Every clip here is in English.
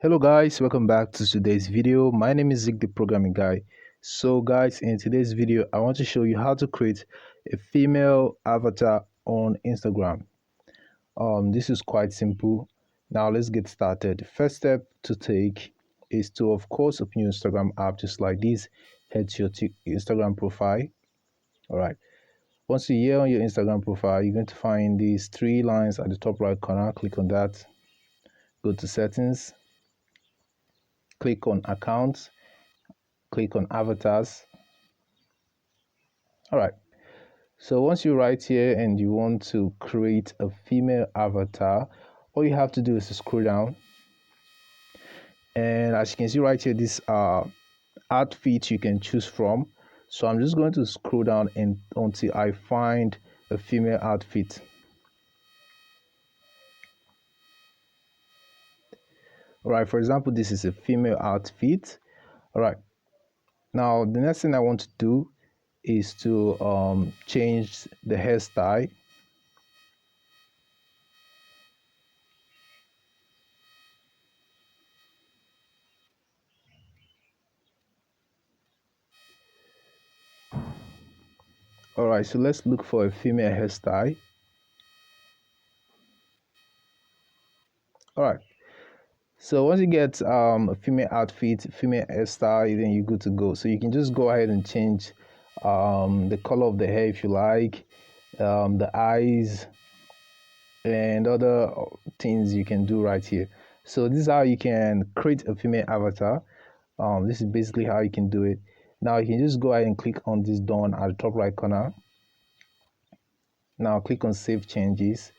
Hello guys, welcome back to today's video. My name is Zig, the programming guy. So guys, in today's video I want to show you how to create a female avatar on Instagram. This is quite simple. Now let's get started. The first step to take is to, of course, open your Instagram app just like this. Head to your Instagram profile. All right, once you're here on your Instagram profile, you're going to find these three lines at the top right corner. Click on that, go to settings, click on accounts, click on avatars. All right, so once you're right here and you want to create a female avatar, all you have to do is to scroll down, and as you can see right here, this outfit you can choose from. So I'm just going to scroll down and until I find a female outfit. All right, for example, this is a female outfit. All right, now the next thing I want to do is to change the hairstyle. All right, so let's look for a female hairstyle. All right, so once you get a female outfit, female hairstyle, then you're good to go. So you can just go ahead and change the color of the hair if you like, the eyes, and other things you can do right here. So this is how you can create a female avatar. This is basically how you can do it. Now you can just go ahead and click on this done at the top right corner. Now click on save changes,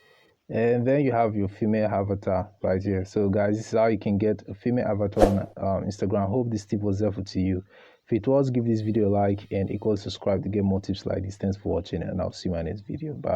and then you have your female avatar right here. So guys, this is how you can get a female avatar on Instagram. Hope this tip was helpful to you. If it was, give this video a like and equal subscribe to get more tips like this. Thanks for watching, and I'll see you in my next video. Bye.